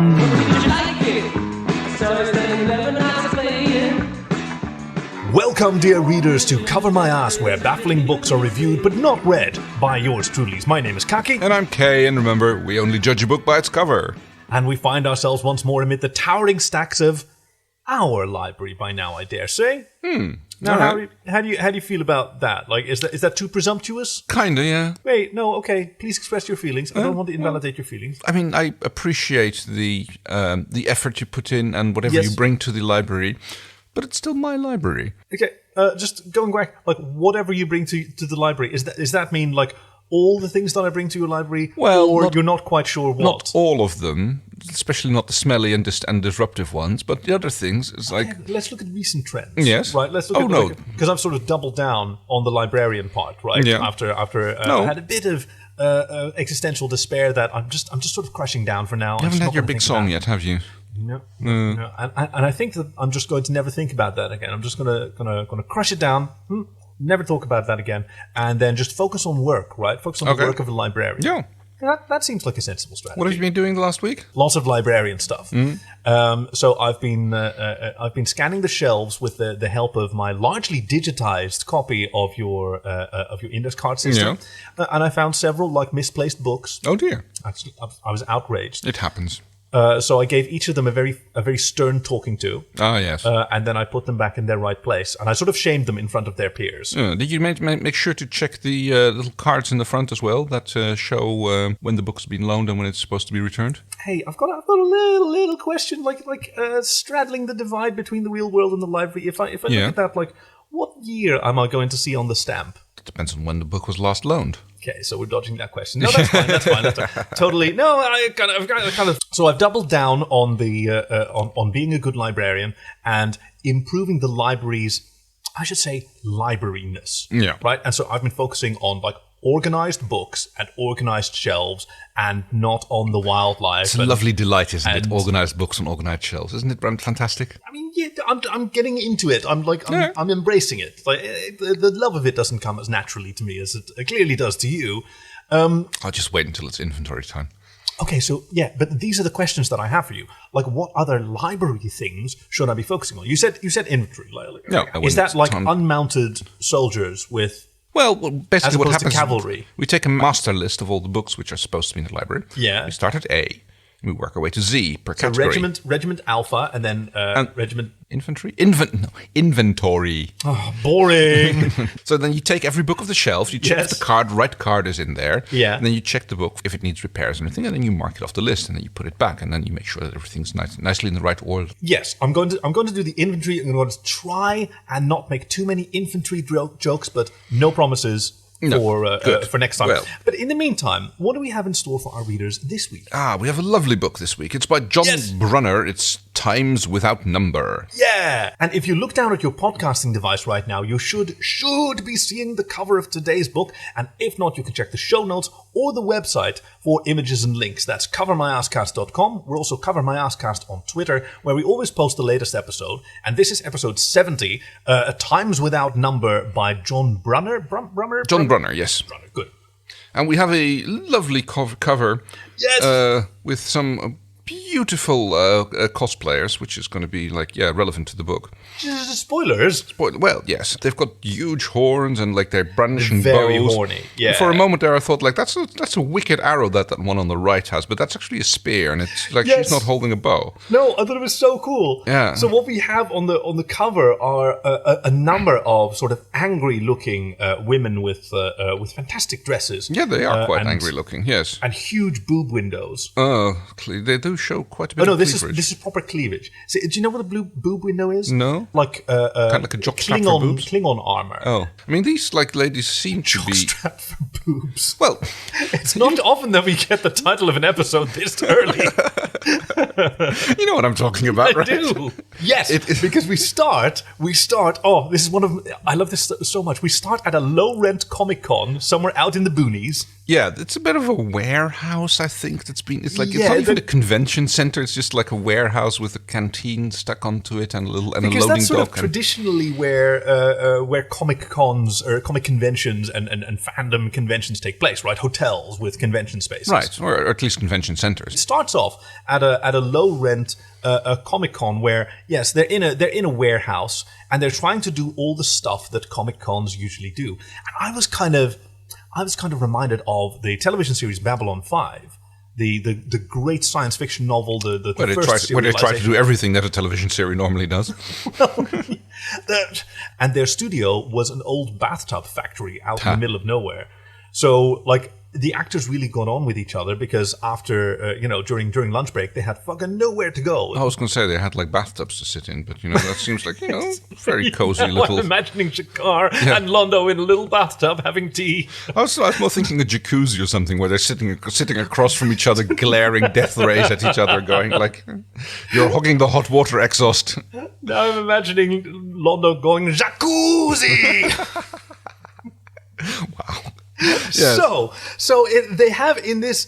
Would you like it? So it's 11 hours playing. Welcome, dear readers, to Cover My Ass, where baffling books are reviewed but not read by yours truly. My name is Kaki. And I'm Kay, and remember, we only judge a book by its cover. And we find ourselves once more amid the towering stacks of our library by now, I dare say. Now, Alright. how do you feel about that? Like, is that too presumptuous? Kinda, yeah. Wait, no, okay. Please express your feelings. I don't want to invalidate your feelings. I mean, I appreciate the effort you put in and whatever Yes. you bring to the library, but it's still my library. Okay, just going back, like, whatever you bring to the library, does that mean, like, all the things that I bring to your library? Well, or you're not quite sure what? Not all of them, especially not the smelly and disruptive ones, but the other things is like... Okay, let's look at recent trends. Yes. Right. Let's look Oh, at no. because I've sort of doubled down on the librarian part, right? Yeah. After No. I had a bit of existential despair that I'm just sort of crashing down for now. You haven't had your big song yet, have you? No. And I think that I'm just going to never think about that again. I'm just gonna crush it down. Never talk about that again, and then just focus on work, right? Focus on the Okay. work of a librarian. Yeah. That seems like a sensible strategy. What have you been doing the last week? Lots of librarian stuff. So I've been scanning the shelves with the help of my largely digitized copy of your index card system, and I found several like misplaced books. Oh dear. Actually, I was outraged. It happens. So I gave each of them a very stern talking to, Ah, yes. and then I put them back in their right place, and I sort of shamed them in front of their peers. Did you make sure to check the little cards in the front as well that show when the book's been loaned and when it's supposed to be returned? Hey, I've got a little question, like straddling the divide between the real world and the library. If I look at that, like, what year am I going to see on the stamp? It depends on when the book was last loaned. Okay, so we're dodging that question. No, that's fine. Totally. No, I've kind of. So I've doubled down on the on being a good librarian and improving the library's, I should say, libraryness. Yeah. Right. And so I've been focusing on like organized books and organized shelves, and not on the wildlife. It's a lovely delight, isn't it? Organized books on organized shelves, isn't it? Fantastic. I mean, yeah, I'm getting into it. I'm embracing it. Like the love of it doesn't come as naturally to me as it clearly does to you. I'll just wait until it's inventory time. Okay, so yeah, but these are the questions that I have for you. Like, what other library things should I be focusing on? You said inventory earlier. No, is that like unmounted soldiers with? Well, basically as what opposed to happens cavalry? We take a master list of all the books which are supposed to be in the library. Yeah. We start at A. We work our way to Z per So category. regiment Alpha, and then regiment. Infantry? Inventory. Oh, boring. So then you take every book off the shelf, you check Yes. if the right card is in there, Yeah. and then you check the book if it needs repairs or anything, and then you mark it off the list, and then you put it back, and then you make sure that everything's nicely in the right order. Yes, I'm going to do the inventory. I'm going to try and not make too many infantry jokes, but no promises. For next time. Well. But in the meantime, what do we have in store for our readers this week? We have a lovely book this week. It's by John Yes. Brunner. It's Times Without Number. Yeah! And if you look down at your podcasting device right now, you should be seeing the cover of today's book. And if not, you can check the show notes or the website for images and links. That's covermyasscast.com. We're also Cover My Asscast on Twitter, where we always post the latest episode. And this is episode 70, Times Without Number by John Brunner. Brunner, yes. Brunner, good. And we have a lovely cover Yes! with some beautiful cosplayers, which is going to be relevant to the book. Spoilers? Well, yes, they've got huge horns and they're brandishing Very bows. horny, yeah. For a moment there, I thought that's a wicked arrow that one on the right has, but that's actually a spear, and it's Yes. she's not holding a bow. No, I thought it was so cool. Yeah. So what we have on the cover are a number of sort of angry-looking women with fantastic dresses. Yeah, they are quite and- angry-looking. Yes. and huge boob windows. They do show quite a bit Oh no, of this cleavage. is proper cleavage. So, do you know what a blue boob window is? No. Like Kind of like a jockstrap for boobs? Klingon armor. Oh, I mean, these ladies seem to be. Jockstrap for boobs. Well, It's not often that we get the title of an episode this early. you know what I'm talking about, right? I do. Yes, because we start. Oh, this is one of. I love this so much. We start at a low-rent Comic-Con somewhere out in the boonies. Yeah, it's a bit of a warehouse, I think. It's not Yeah, even a convention center. It's just like a warehouse with a canteen stuck onto it and a loading Because that's sort dock. of traditionally where comic cons or comic conventions and fandom conventions take place, right? Hotels with convention spaces, Right, or at least convention centers. It starts off at a low rent a Comic Con where yes they're in a warehouse and they're trying to do all the stuff that Comic Cons usually do. And I was kind of reminded of the television series Babylon 5, the great science fiction novel, the Where they try to do everything that a television series normally does. And their studio was an old bathtub factory out in the middle of nowhere. So like the actors really got on with each other because after during lunch break they had fucking nowhere to go. I was going to say they had like bathtubs to sit in, but that seems like very cozy little. I'm imagining Shakar and Londo in a little bathtub having tea. I was more thinking a jacuzzi or something where they're sitting across from each other, glaring death rays at each other, going like, "You're hogging the hot water exhaust." Now I'm imagining Londo going jacuzzi. Wow. Yes. So they have in this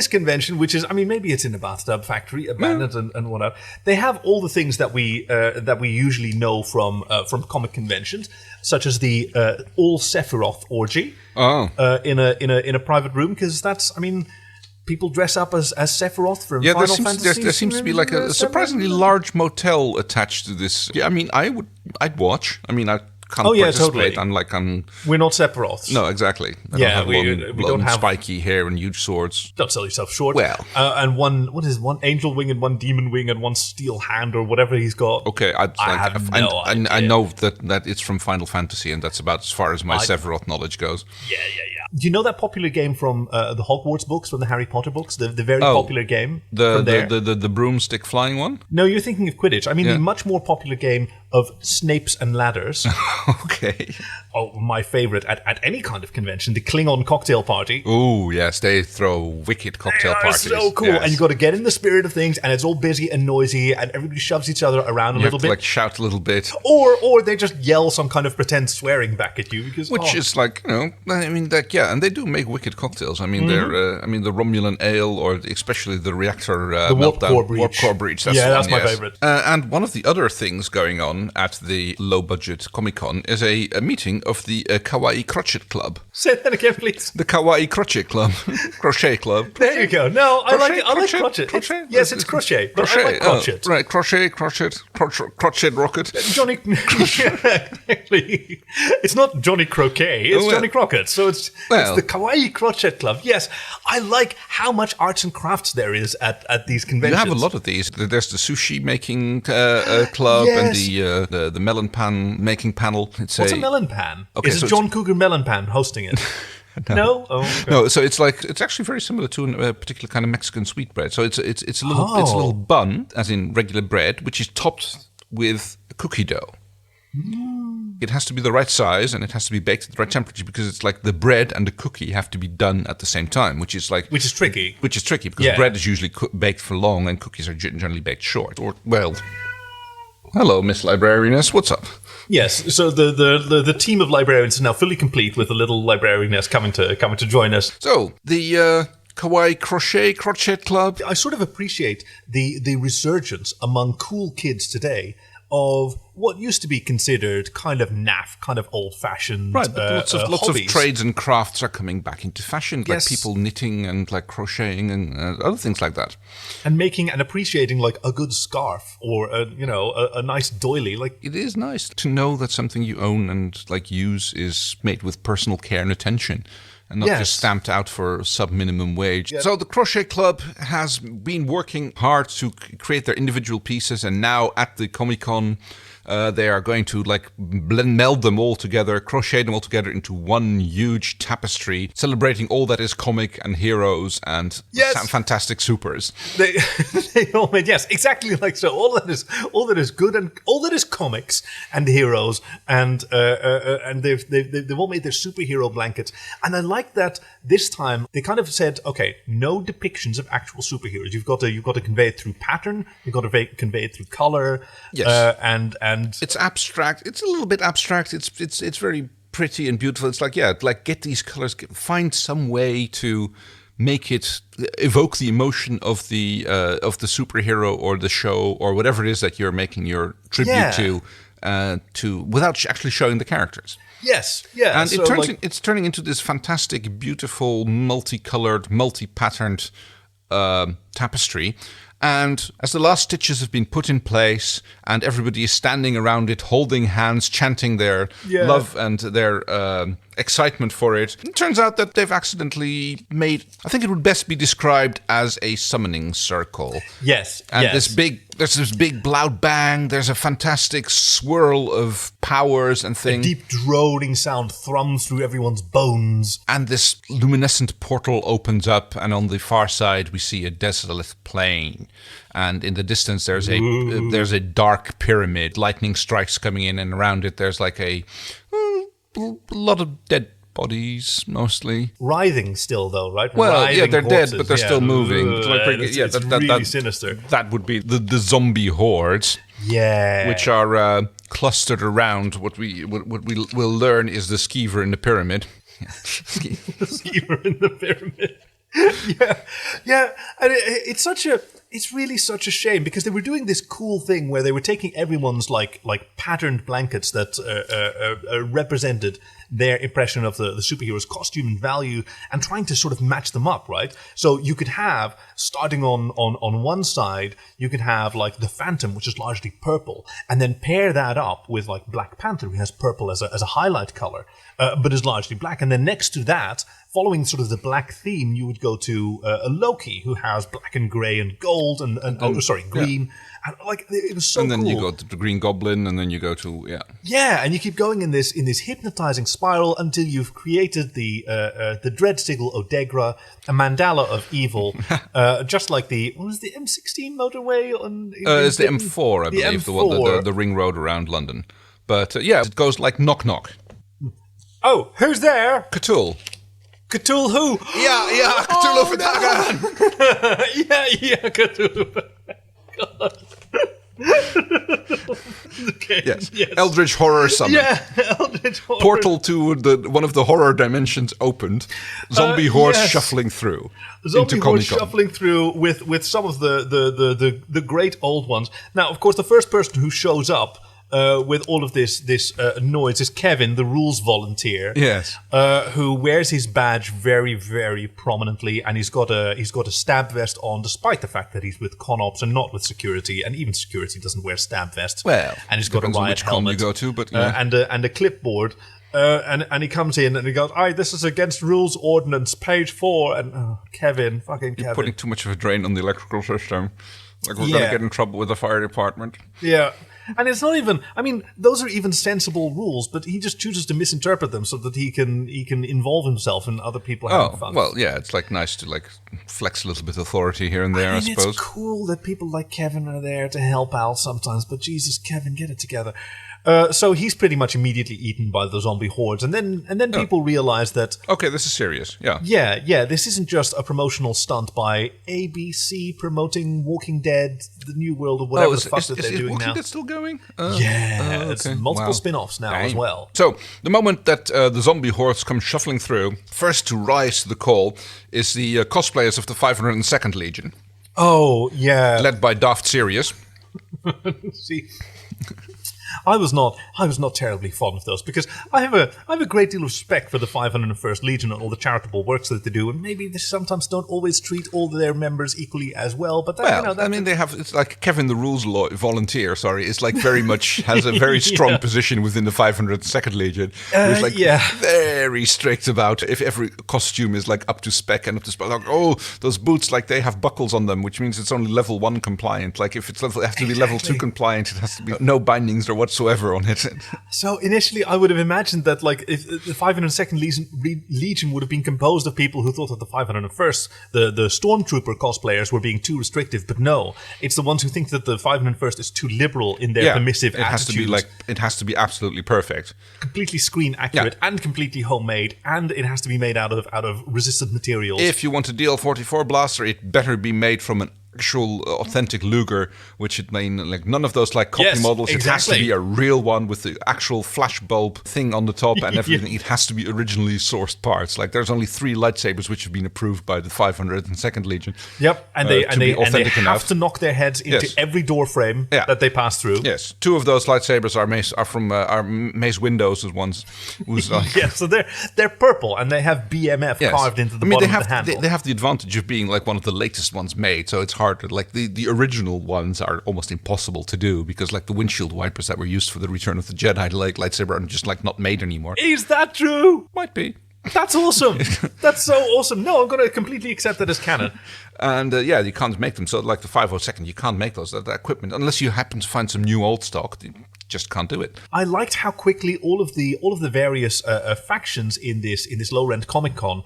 convention, which is, I mean, maybe it's in a bathtub factory, abandoned and whatnot. They have all the things that we usually know from comic conventions, such as the all Sephiroth orgy in a private room, because that's, I mean, people dress up as Sephiroth from Final Fantasy. There seems to be like a surprisingly large motel attached to this. Yeah, I mean, I'd watch. I mean, I can't participate. Totally. We're not Sephiroths. No, exactly. We don't have spiky hair and huge swords. Don't sell yourself short. Well, and one angel wing and one demon wing and one steel hand or whatever he's got. Okay, I know that it's from Final Fantasy, and that's about as far as my Sephiroth knowledge goes. Yeah. Do you know that popular game from the Hogwarts books, from the Harry Potter books? The very popular game. The broomstick flying one? No, you're thinking of Quidditch. I mean the much more popular game of Snapes and Ladders. Okay. Oh, my favorite at any kind of convention, the Klingon cocktail party. Oh, yes, they throw wicked cocktail parties. So cool. Yes. And you've got to get in the spirit of things, and it's all busy and noisy, and everybody shoves each other around a little bit. Like shout a little bit. Or they just yell some kind of pretend swearing back at you. Which is like, I mean, and they do make wicked cocktails. I mean, they're, the Romulan ale, or especially the reactor the Warp Core Breach. That's my favorite. And one of the other things going on at the low-budget Comic-Con is a meeting of the Kawaii Crochet Club. Say that again, please. The Kawaii Crochet Club. Crochet Club. There you go. No, I like crochet. Yes, it's crochet, but I like crochet. Right, crochet rocket. Johnny... Actually, it's not Johnny Croquet, it's Johnny Crockett. So it's the Kawaii Crochet Club. Yes, I like how much arts and crafts there is at these conventions. You have a lot of these. There's the sushi making club and the melon pan making panel. What's a melon pan? Okay, is it John Cougar Melon Pan hosting it? No? Oh, okay. No, so it's actually very similar to a particular kind of Mexican sweetbread. So it's a little bun, as in regular bread, which is topped with cookie dough. It has to be the right size and it has to be baked at the right temperature, because it's like the bread and the cookie have to be done at the same time, which is tricky. Because bread is usually baked for long and cookies are generally baked short. Hello, Miss Librarianess. What's up? Yes, so the team of librarians is now fully complete, with the little librarianess coming to join us. So the Kawaii Crochet Club. I sort of appreciate the resurgence among cool kids today of what used to be considered kind of naff, kind of old-fashioned right, but lots of trades and crafts are coming back into fashion, like people knitting and like crocheting and other things like that. And making and appreciating like a good scarf or a nice doily. Like, it is nice to know that something you own and like use is made with personal care and attention, and not just stamped out for sub-minimum wage. Yes. So the Crochet Club has been working hard to create their individual pieces, and now at the Comic-Con, they are going to meld them all together, crochet them all together into one huge tapestry, celebrating all that is comic and heroes and fantastic supers. They all made exactly like so. All that is good and all that is comics and heroes, and they've all made their superhero blankets. And I like that this time they kind of said, okay, no depictions of actual superheroes. You've got to convey it through pattern. You've got to convey it through color. Yes. And it's abstract. It's a little bit abstract. It's very pretty and beautiful. It's like, get these colors, find some way to make it evoke the emotion of the superhero or the show or whatever it is that you're making your tribute to without actually showing the characters. Yes, yeah. And it's turning into this fantastic, beautiful, multicolored, multi-patterned tapestry. And as the last stitches have been put in place and everybody is standing around it, holding hands, chanting their love and their excitement for it, it turns out that they've accidentally made, I think it would best be described as a summoning circle. Yes, and there's this big loud bang, there's a fantastic swirl of powers and things. A deep droning sound thrums through everyone's bones. And this luminescent portal opens up, and on the far side we see a desolate plain. And in the distance there's a dark pyramid, lightning strikes coming in, and around it there's like a lot of dead bodies, mostly. Writhing still, though, right? Well, Writhing they're corpses. dead, but they're still moving. It's really sinister. That would be the zombie hordes. Yeah. Which are clustered around what we will learn is the skeever in the pyramid. The skeever in the pyramid. Yeah, and it's really such a shame because they were doing this cool thing where they were taking everyone's like patterned blankets that represented their impression of the superhero's costume and value and trying to sort of match them up, right? So you could have, starting on one side, you could have like the Phantom, which is largely purple, and then pair that up with like Black Panther, who has purple as a highlight color, but is largely black. And then next to that, following sort of the black theme, you would go to a Loki, who has black and grey and gold and green. Yeah. And like it was so cool. And then you go to the Green Goblin, and then you go to and you keep going in this hypnotizing spiral until you've created the dread sigil Odegra, a mandala of evil, just like what was the M16 motorway on? It's the M4, I believe, the one, the ring road around London. But it goes like knock knock. Oh, who's there? Cthulhu. Cthulhu who? Yeah, Cthulhu Fatagan. Yeah, Cthulhu. God. Okay. Yes. Eldritch horror summon. Yeah, Eldritch horror. Portal to one of the horror dimensions opened. Zombie horse shuffling through. Zombie horse shuffling through with some of the great old ones. Now, of course, the first person who shows up with all of this noise is Kevin, the rules volunteer. Yes, who wears his badge very, very prominently, and he's got a stab vest on, despite the fact that he's with con ops and not with security, and even security doesn't wear stab vests. Well, and he's got a riot helmet, you go to, but and a clipboard. And he comes in and he goes, "Aye, this is against rules ordinance, page 4." And Kevin, fucking Kevin, you're putting too much of a drain on the electrical system. Like we're going to get in trouble with the fire department. Yeah. And it's not even, I mean, those are even sensible rules, but he just chooses to misinterpret them so that he can involve himself in other people having fun. Well, yeah, it's like nice to like flex a little bit of authority here and there, I suppose. It's cool that people like Kevin are there to help out sometimes, but Jesus, Kevin, get it together. So he's pretty much immediately eaten by the zombie hordes, and then people realize that this is serious. Yeah. This isn't just a promotional stunt by ABC promoting Walking Dead, the New World, or whatever the fuck that they're doing now. Is Walking Dead still going? It's multiple spin-offs now as well. So the moment that the zombie hordes come shuffling through, first to rise to the call is the cosplayers of the 502nd Legion. Oh yeah, led by Daft Sirius. See. I was not terribly fond of those because I have a great deal of respect for the 501st Legion and all the charitable works that they do, and maybe they sometimes don't always treat all their members equally as well. But they have, it's like Kevin the rules volunteer. Sorry, is like very much has a very strong position within the 502nd Legion. Who's like very strict about if every costume is like up to spec and up to spec. Like, those boots, like they have buckles on them, which means it's only level 1 compliant. Like if it has to be level 2 compliant, it has to be no bindings or whatsoever on it. So initially I would have imagined that like if the 502nd Legion would have been composed of people who thought that the 501st, the Stormtrooper cosplayers, were being too restrictive, but no, it's the ones who think that the 501st is too liberal in their permissive attitudes. It has to be absolutely perfect, completely screen accurate, and completely homemade, and it has to be made out of resistant materials. If you want a DL-44 blaster, it better be made from an actual authentic Luger, which it mean like none of those like copy models. Exactly. It has to be a real one with the actual flash bulb thing on the top and everything. It has to be originally sourced parts. Like there's only 3 lightsabers which have been approved by the 502nd Legion. Yep, and they have enough to knock their heads into every door frame that they pass through. Yes, 2 of those lightsabers are from Mace Windows' ones. So they're purple and they have BMF carved into the bottom of the handle. They have the advantage of being like one of the latest ones made, so it's harder. Like the original ones are almost impossible to do because like the windshield wipers that were used for the Return of the Jedi like lightsaber are just like not made anymore. Is that true? Might be. That's awesome. That's so awesome. No, I'm going to completely accept that as canon. And you can't make them. So like the 502nd, you can't make that equipment unless you happen to find some new old stock. You just can't do it. I liked how quickly all of the various factions in this low-rent Comic-Con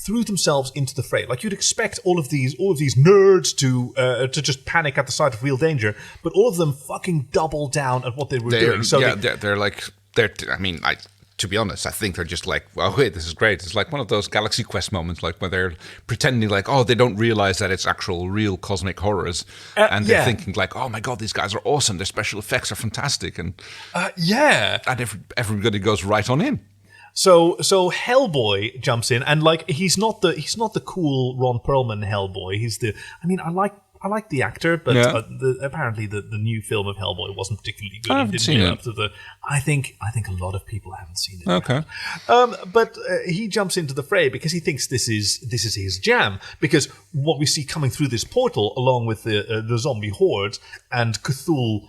threw themselves into the fray. Like you'd expect all of these nerds to just panic at the sight of real danger, but all of them fucking double down at what they were doing. So to be honest, I think they're just like, well, wait, this is great. It's like one of those Galaxy Quest moments, like where they're pretending like, oh, they don't realize that it's actual real cosmic horrors, and they're thinking like, oh my god, these guys are awesome. Their special effects are fantastic, and and everybody goes right on in. So Hellboy jumps in, and like he's not the cool Ron Perlman Hellboy. He's I like the actor, but apparently the new film of Hellboy wasn't particularly good. I haven't seen it. I think a lot of people haven't seen it. Okay, but he jumps into the fray because he thinks this is his jam. Because what we see coming through this portal, along with the zombie hordes and Cthulhu,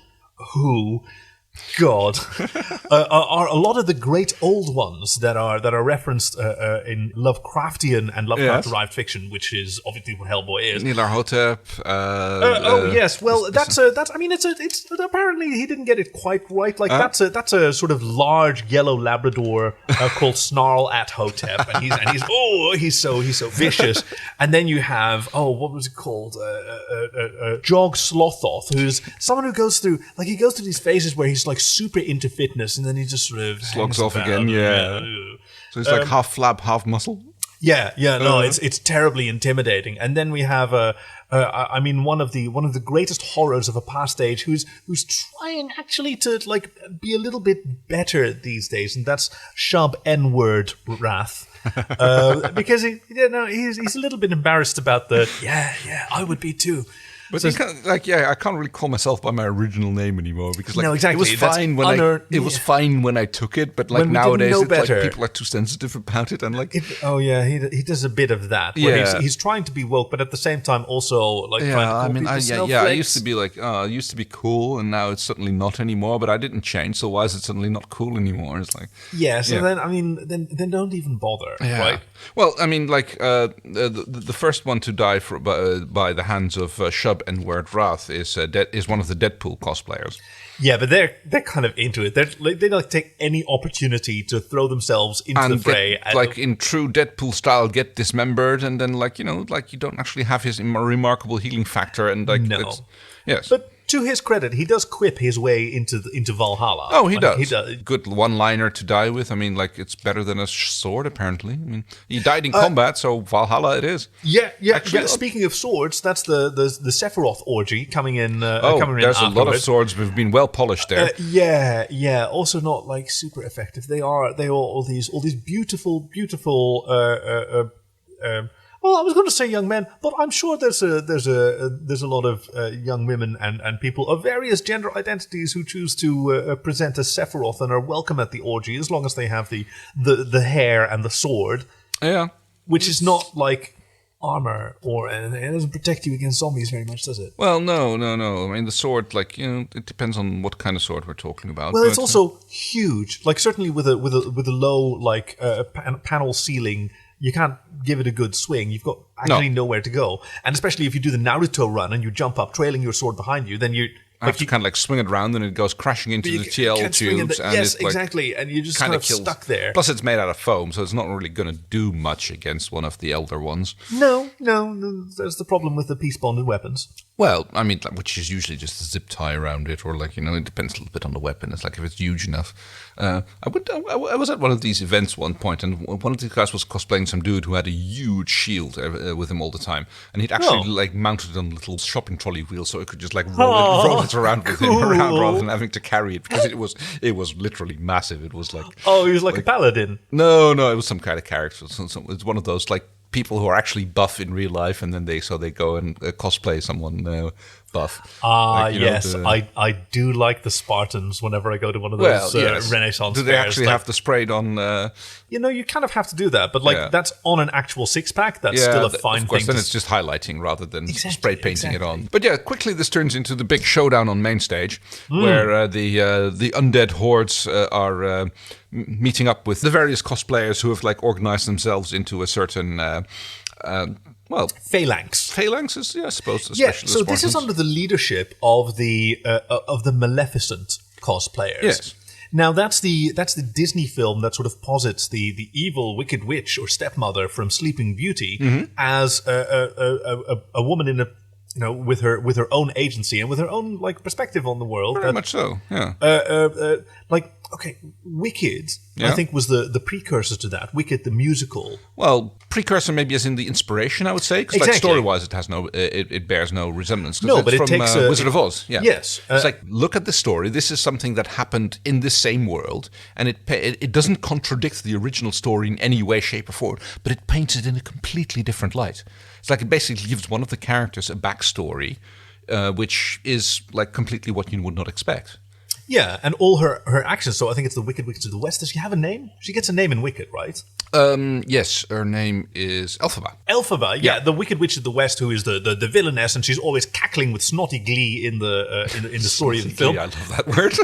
God, are a lot of the great old ones that are referenced in Lovecraftian and Lovecraft-derived fiction, which is obviously what Hellboy is. Nyarlathotep. Yes. Well, that's. I mean, it's apparently he didn't get it quite right. Like that's a sort of large yellow Labrador called Snarl at Hotep, and he's so vicious. And then you have what was it called? Jog Slothoth, who's someone who goes through these phases where he's like super into fitness, and then he just sort of slogs off again. Yeah. So he's like half flab, half muscle. Yeah. No, it's terribly intimidating. And then we have one of the greatest horrors of a past age who's trying actually to like be a little bit better these days, and that's Shub N-word Wrath. Because he's a little bit embarrassed about the I would be too. But so, I can't really call myself by my original name anymore because no, exactly. It was fine was fine when I took it, but like nowadays it's like people are too sensitive about it, and like he does a bit of that. Where he's trying to be woke, but at the same time also like trying to call people I used to be like it used to be cool, and now it's certainly not anymore. But I didn't change, so why is it suddenly not cool anymore? It's like then don't even bother, right? Well, I mean, like the first one to die by the hands of Shub and Word Wrath is one of the Deadpool cosplayers. Yeah, but they're kind of into it. They like take any opportunity to throw themselves into the fray, like in true Deadpool style, get dismembered, and then like you don't actually have his remarkable healing factor, and like yes, but. To his credit, he does quip his way into Valhalla. Oh, he does. He does. Good one-liner to die with. I mean, like, it's better than a sword, apparently. I mean, he died in combat, so Valhalla it is. Yeah. Speaking of swords, that's the Sephiroth orgy coming in. There's a lot of swords that have been well polished there. Also not like super effective. They are all these beautiful. Well, I was going to say young men, but I'm sure there's a lot of young women and people of various gender identities who choose to present as Sephiroth and are welcome at the orgy as long as they have the hair and the sword. Yeah, which is not like armor or anything. It doesn't protect you against zombies very much, does it? Well, no. I mean, the sword, like it depends on what kind of sword we're talking about. Well, it's also huge. Like certainly with a low like panel ceiling. You can't give it a good swing. You've got actually nowhere to go. And especially if you do the Naruto run and you jump up trailing your sword behind you, then you have to kind of like swing it around and it goes crashing into the TL tubes. Yes, exactly. And you're just kind of stuck there. Plus it's made out of foam, so it's not really going to do much against one of the elder ones. No. There's the problem with the peace-bonded weapons. Well, I mean, which is usually just a zip tie around it, or it depends a little bit on the weapon. It's like if it's huge enough. I was at one of these events one point, and one of these guys was cosplaying some dude who had a huge shield with him all the time, and he'd actually mounted it on little shopping trolley wheels, so it could just roll it around with him around rather than having to carry it, because it was literally massive. It was like he was like a paladin. No, it was some kind of character. It's one of those people who are actually buff in real life, and then they go and cosplay someone buff. Yes, I do like the Spartans whenever I go to one of those Renaissance Do they fairs. actually have the sprayed on? You kind of have to do that, but that's on an actual six-pack. That's still a fine of course, thing. Then it's just highlighting rather than spray painting it on. But yeah, quickly this turns into the big showdown on main stage, where the undead hordes are meeting up with the various cosplayers who have organized themselves into a certain phalanx. Phalanxes, I suppose. So this is under the leadership of the Maleficent cosplayers. Yes. Now that's the Disney film that sort of posits the evil wicked witch or stepmother from Sleeping Beauty as a woman in a with her own agency and with her own perspective on the world. Very much so. Yeah. Wicked, I think, was the precursor to that. Wicked, the musical. Well, precursor maybe as in the inspiration, I would say, because story-wise, it has it bears no resemblance. No, but it takes Wizard of Oz. Yeah. Yes, it's look at the story. This is something that happened in this same world, and it doesn't contradict the original story in any way, shape, or form, but it paints it in a completely different light. It's it basically gives one of the characters a backstory, which is completely what you would not expect. Yeah, and all her actions. So I think it's the Wicked Witch of the West. Does she have a name? She gets a name in Wicked, right? Yes, her name is Elphaba. Elphaba, yeah, the Wicked Witch of the West, who is the villainess, and she's always cackling with snotty glee in the story of the film. I love that word.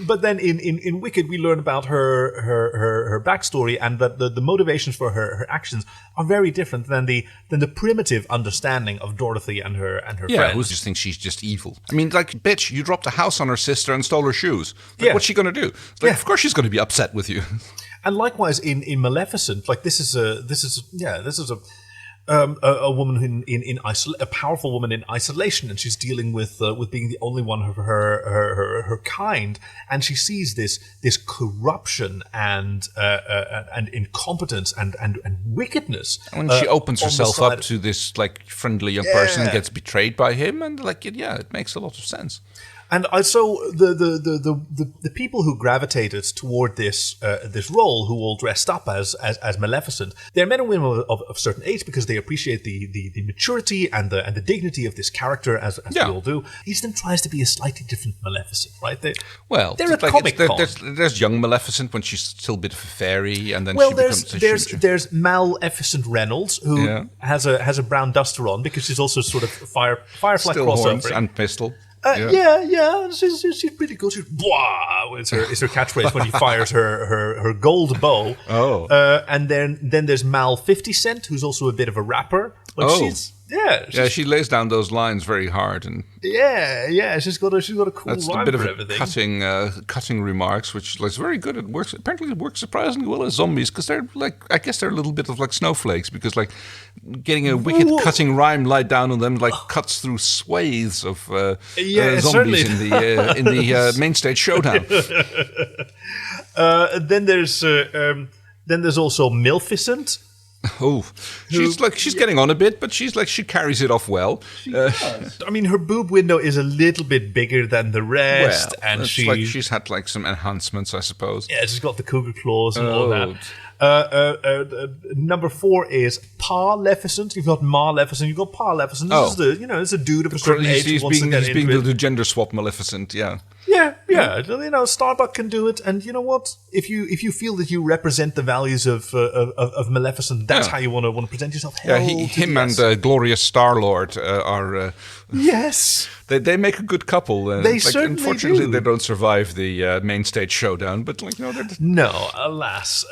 But then in Wicked, we learn about her backstory, and that the motivations for her actions are very different than the primitive understanding of Dorothy and her friends. Who just thinks she's just evil? I mean, bitch, you dropped a house on her sister and stole her shoes. What's she going to do? Of course she's going to be upset with you. And likewise in Maleficent, this is a woman a powerful woman in isolation, and she's dealing with being the only one of her kind, and she sees this corruption and incompetence and wickedness. And when she opens herself up to this friendly young person and gets betrayed by him, and it makes a lot of sense. And so the people who gravitated toward this role, who all dressed up as Maleficent, they're men and women of a certain age, because they appreciate the maturity and the dignity of this character, as we all do. Each of them tries to be a slightly different Maleficent, right? They're a comic con. There's young Maleficent when she's still a bit of a fairy, and then there's Maleficent Reynolds, who has a brown duster on, because she's also sort of Firefly still crossover horns and pistol. She's pretty cool. She's "Bwah!" is her catchphrase when he fires her gold bow. And then there's Mal 50 Cent, who's also a bit of a rapper. She lays down those lines very hard, and she's got a cool that's rhyme a bit for of everything. cutting remarks, which is very good. It works. Apparently, it works surprisingly well as zombies, because they're I guess they're a little bit of snowflakes, because getting a wicked cutting rhyme laid down on them cuts through swathes of zombies in the main stage showdown. Then there's also Maleficent. She's getting on a bit, but she carries it off well. I mean, her boob window is a little bit bigger than the rest, and she's had some enhancements, I suppose. Yeah, she's got the cougar claws and all that. Number 4 is Pa-leficent. You've got Ma-leficent. You've got Pa-leficent. This is it's a dude of a certain age who wants to get into it. He's being the gender swap Maleficent. Yeah. Starbuck can do it, and you know what? If you feel that you represent the values of Maleficent, that's how you want to present yourself. Him and Glorious Star-Lord are. Yes, they make a good couple. They certainly unfortunately, do. they don't survive the main stage showdown. But no, alas,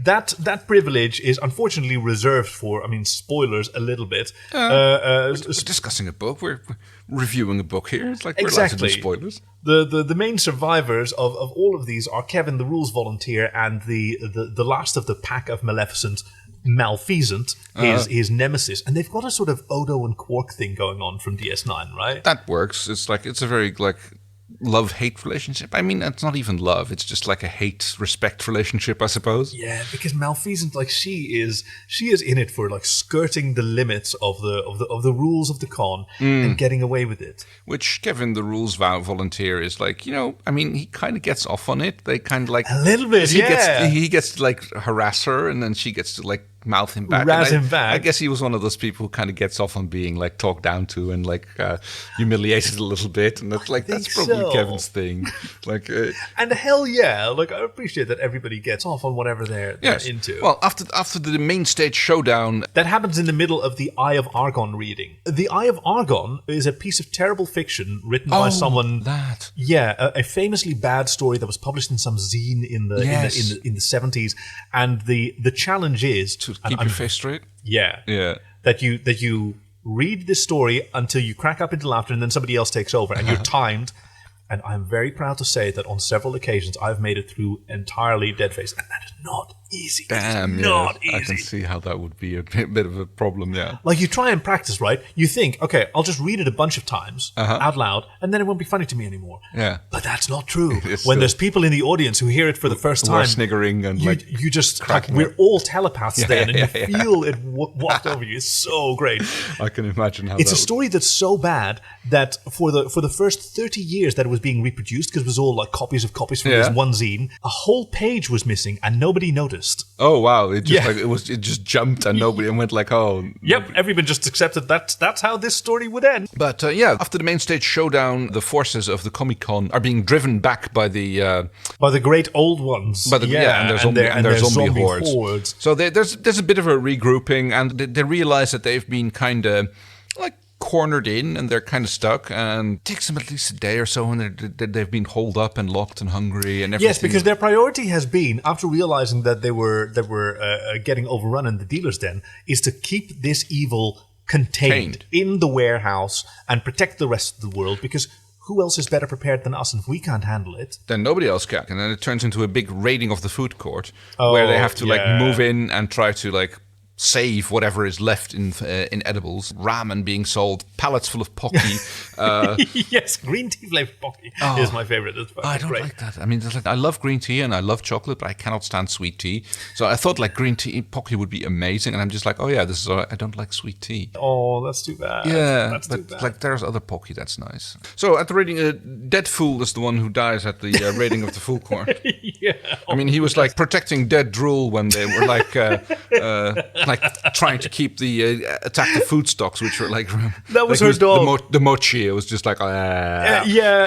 that privilege is unfortunately reserved for. I mean, spoilers a little bit. We're discussing a book. We're reviewing a book here. It's we're allowed to do spoilers. The main survivors of all of these are Kevin, the rules volunteer, and the last of the pack of Maleficent Maleficent, his nemesis, and they've got a sort of Odo and Quark thing going on from DS9, right? That works. It's a very like love-hate relationship. I mean, it's not even love. It's just like a hate-respect relationship, I suppose. Yeah, because Maleficent, like she is in it for like skirting the limits of the rules of the con and getting away with it. Which, given the rules volunteer, is like, I mean, he kind of gets off on it. They kind of like a little bit. He gets to like harass her, and then she gets to like mouth him back. I guess he was one of those people who kind of gets off on being like talked down to and like humiliated a little bit, and that's like that's probably Kevin's thing. Like, and hell yeah, like I appreciate that everybody gets off on whatever they're into. Well, after the main stage showdown, that happens in the middle of the Eye of Argon reading. The Eye of Argon is a piece of terrible fiction written by someone. A famously bad story that was published in some zine in the 70s, and the challenge is to keep your face straight. Yeah. That you read this story until you crack up into laughter, and then somebody else takes over, and you're timed. And I'm very proud to say that on several occasions I've made it through entirely dead-faced, and that is not easy. Damn, not easy. I can see how that would be a bit of a problem, yeah. Like, you try and practice, right? You think, okay, I'll just read it a bunch of times out loud, and then it won't be funny to me anymore. Yeah. But that's not true. When there's people in the audience who hear it for the first time, sniggering and you just, like, we're all telepaths then, and you feel it waft over you. It's so great. I can imagine how it's a story that's so bad that for the first 30 years that it was being reproduced, because it was all like copies from this one zine, a whole page was missing and nobody noticed. Oh wow! It just it just jumped and nobody and went like, oh. Yep, everyone just accepted that's how this story would end. But after the main stage showdown, the forces of the Comic-Con are being driven back by the great old ones. And their zombie hordes. So there's a bit of a regrouping, and they realize that they've been kind of like cornered in, and they're kind of stuck, and it takes them at least a day or so, and they've been holed up and locked and hungry and everything. Yes, because their priority has been, after realizing that they were getting overrun in the dealer's den, is to keep this evil contained in the warehouse and protect the rest of the world, because who else is better prepared than us? And if we can't handle it, then nobody else can. And then it turns into a big raiding of the food court, where they have to like move in and try to like save whatever is left in edibles. Ramen being sold, pallets full of Pocky. Yes, green tea flavored Pocky is my favorite. I don't like that. I mean, I love green tea and I love chocolate, but I cannot stand sweet tea. So I thought like green tea Pocky would be amazing, and I'm just like, oh yeah, this is. I don't like sweet tea. Oh, that's too bad. Yeah, that's but too bad. Like there's other Pocky that's nice. So at the raiding, Dead Fool is the one who dies at the raiding of the food court. Yeah. I mean, he was like protecting Dead Drool when they were like trying to keep the attack the food stocks, which were like that was her dog. The mochi. It was just like yeah.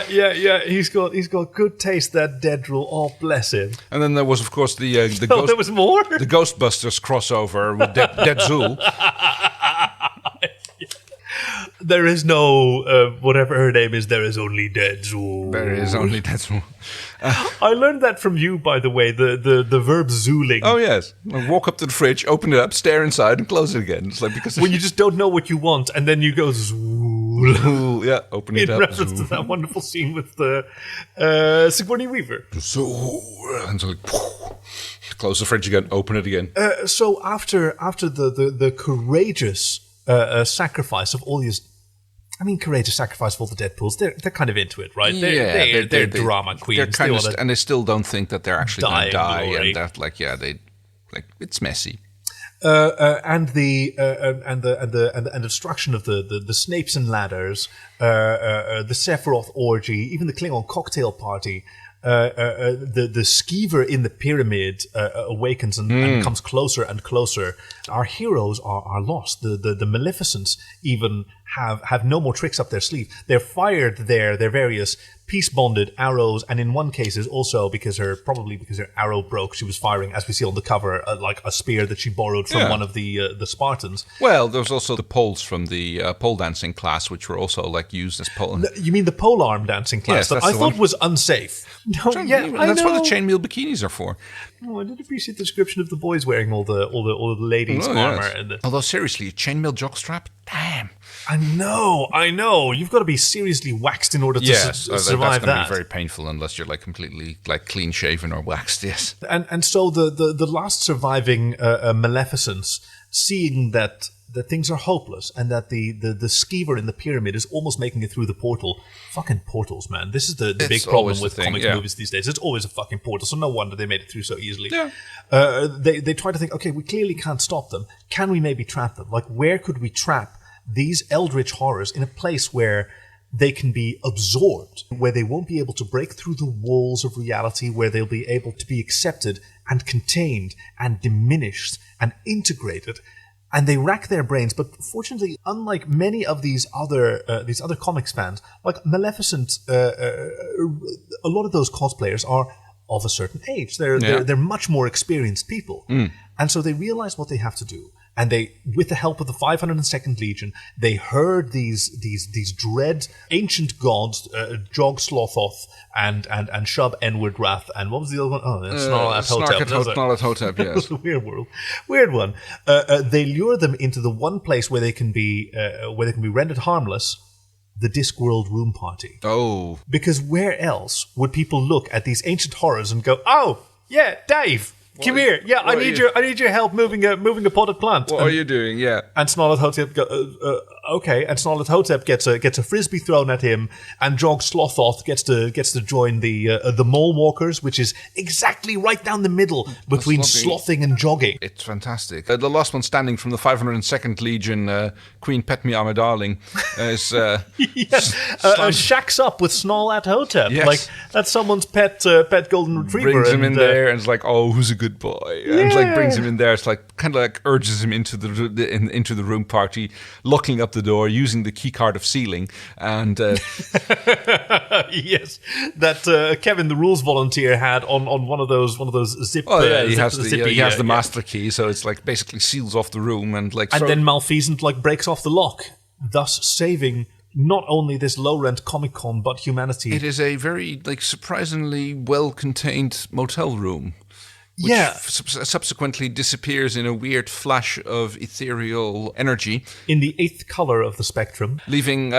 He's got good taste, that Dead Drool. Oh, bless him. And then there was of course the there was more. The Ghostbusters crossover with Dead Zool. There is no whatever her name is. There is only Dead Zool. There is only Dead Zool. I learned that from you, by the way, the verb zooling. Oh, yes. Walk up to the fridge, open it up, stare inside, and close it again. It's like because when you just don't know what you want, and then you go zool. Yeah, open it up. In reference to that wonderful scene with the Sigourney Weaver. Zool. And so like, close the fridge again, open it again. So after the courageous sacrifice of all these... I mean, courageous sacrifice of all the Deadpools. They're kind of into it, right? They're drama queens. They're kind of, and they still don't think that they're actually going to die, glory. and that, like, it's messy. And the destruction of the Snapes and Ladders, the Sephiroth orgy, even the Klingon cocktail party. The skeever in the pyramid awakens and comes closer and closer. Our heroes are lost. The Maleficents even have no more tricks up their sleeve. They're fired their various peace-bonded arrows, and in one case is also because her arrow broke. She was firing, as we see on the cover, like a spear that she borrowed from one of the Spartans. Well, there's also the poles from the pole dancing class, which were also like used as pole. You mean the polearm dancing class that I thought was unsafe? No, that's what the chainmail bikinis are for. Oh, I did appreciate the description of the boys wearing all the ladies' armor. Yes. Although seriously, a chainmail jockstrap, damn. I know. You've got to be seriously waxed in order to survive that's going to that. be very painful unless you're like completely like clean shaven or waxed. Yes, and so the last surviving Maleficents, seeing that things are hopeless and that the skeever in the pyramid is almost making it through the portal. Fucking portals, man. This is the big problem with comic movies these days. It's always a fucking portal, so no wonder they made it through so easily. Yeah. They try to think, okay, we clearly can't stop them. Can we maybe trap them? Like, where could we trap these eldritch horrors in a place where they can be absorbed, where they won't be able to break through the walls of reality, where they'll be able to be accepted and contained and diminished and integrated. And they rack their brains, but fortunately, unlike many of these other comics fans, like Maleficent, a lot of those cosplayers are of a certain age. They're much more experienced people, and so they realize what they have to do. And they, with the help of the 502nd Legion, they heard these dread ancient gods, Jockstraps and Shub Enward Wrath, and what was the other one? Oh, Snarlathotep, yes. Weird one. They lure them into the one place where they can be rendered harmless. The Discworld Room Party. Oh, because where else would people look at these ancient horrors and go, "Oh, yeah, Dave, come here. Yeah, I need your help moving a potted plant." What are you doing? Yeah. And Snarlathotep okay, and Snarlathotep gets a frisbee thrown at him, and Jockstraps gets to join the mole walkers, which is exactly right down the middle between slothing and jogging. It's fantastic. The last one standing from the 502nd Legion, Queen Pet Me I'm a Darling, is shacks up with Snarlathotep. Yes. Like that's someone's pet golden retriever. Brings him in there and it's like, oh, who's a good boy? And like brings him in there. It's like kind of like urges him into the room party, locking up the door, using the key card of sealing, and yes, that Kevin the rules volunteer had on one of those zip. Oh yeah, he has the master key, so it's like basically seals off the room and like. And then Maleficent like breaks off the lock, thus saving not only this low-rent Comic-Con but humanity. It is a very like surprisingly well-contained motel room. Which subsequently disappears in a weird flash of ethereal energy. In the 8th color of the spectrum. Leaving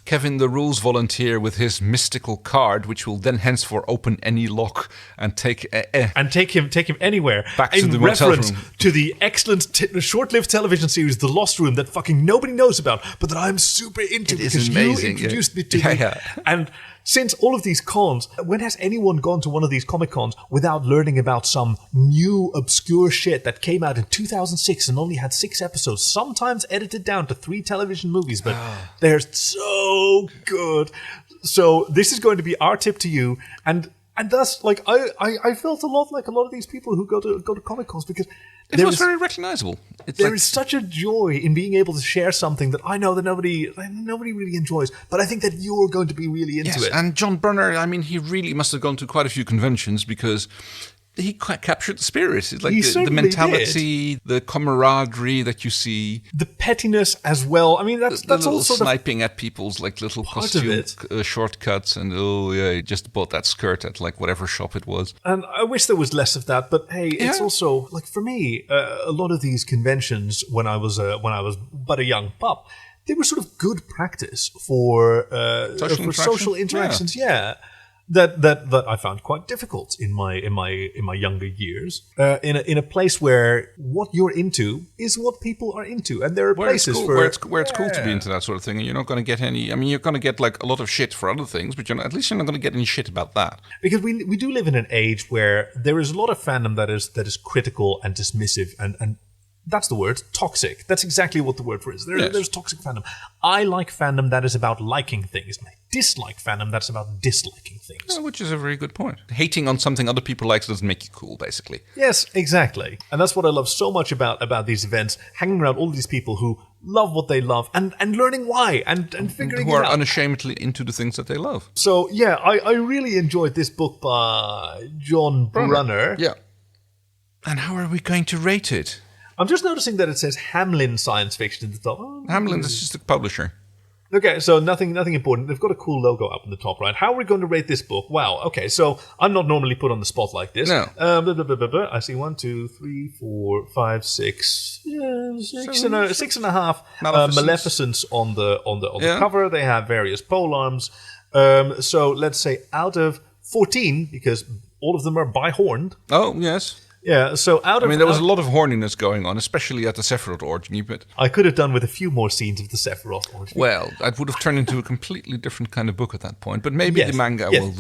Kevin the rules volunteer with his mystical card, which will then henceforth open any lock and take him anywhere. Back to the motel room. To the excellent short-lived television series The Lost Room that fucking nobody knows about, but that I'm super into because you introduced me to it. And since all of these cons, when has anyone gone to one of these Comic Cons without learning about some new obscure shit that came out in 2006 and only had 6 episodes, sometimes edited down to 3 television movies, but they're so good. So this is going to be our tip to you, and thus, like I felt a lot like a lot of these people who go to Comic Cons because it was very recognizable. There is such a joy in being able to share something that I know that nobody really enjoys, but I think that you're going to be really into it. And John Brunner, I mean, he really must have gone to quite a few conventions because he captured the spirit. It's like the mentality, the camaraderie that you see, the pettiness as well. I mean, that's all sort sniping at people's like little costume shortcuts, and he just bought that skirt at like whatever shop it was. And I wish there was less of that, but hey, it's also like for me, a lot of these conventions when I was but a young pup, they were sort of good practice for social interactions. Yeah. That I found quite difficult in my younger years. In a place where what you're into is what people are into, and there are places where it's cool to be into that sort of thing, and you're not going to get any. I mean, you're going to get like a lot of shit for other things, but at least you're not going to get any shit about that. Because we do live in an age where there is a lot of fandom that is critical and dismissive and. That's the word, toxic. That's exactly what the word for is. There's toxic fandom. I like fandom that is about liking things. I dislike fandom that's about disliking things. Yeah, which is a very good point. Hating on something other people like doesn't make you cool, basically. Yes, exactly. And that's what I love so much about these events, hanging around all these people who love what they love and learning why and figuring it out. Who are unashamedly into the things that they love. So, yeah, I really enjoyed this book by John Brunner. Yeah. And how are we going to rate it? I'm just noticing that it says Hamlin Science Fiction at the top. Hamlin is just a publisher. Okay, so nothing important. They've got a cool logo up in the top right. How are we going to rate this book? Wow, okay, so I'm not normally put on the spot like this. No. I see 1, 2, 3, 4, 5, 6, six and a half Maleficents. Maleficents on the cover. They have various polearms. So let's say out of 14, because all of them are bi-horned. Oh, yes. Yeah, so there was a lot of horniness going on, especially at the Sephiroth orgy, but... I could have done with a few more scenes of the Sephiroth orgy. Well, that would have turned into a completely different kind of book at that point, but maybe the manga will...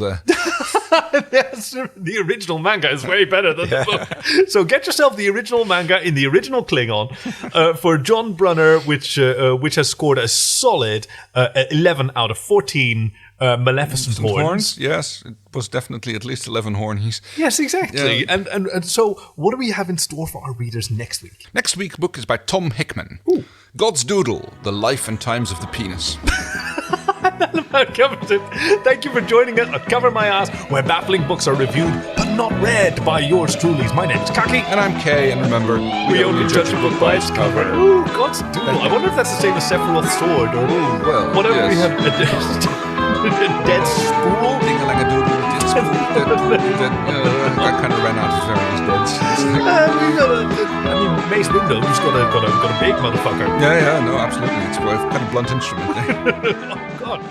Yes, the original manga is way better than the book. So get yourself the original manga in the original Klingon for John Brunner, which has scored a solid 11 out of 14 Maleficent horns. Yes, it was definitely at least 11 hornies. Yes, exactly. Yeah. And so what do we have in store for our readers next week? Next week's book is by Tom Hickman. Ooh. God's Doodle, The Life and Times of the Penis. That about covers it. Thank you for joining us at Cover My Ass, where baffling books are reviewed but not read by yours truly. My name's Kaki. And I'm Kay, and remember, we only judge a book by its cover. Ooh, God's Doodle. I wonder if that's the same as Sephiroth's sword, or whatever we have. Dead spool? Ding-a-lang-a-doodle, dead spool, that kind of ran out of various deads. Mace Windu, who's got a big motherfucker. Yeah, no, absolutely. It's a kind of blunt instrument. Oh, God.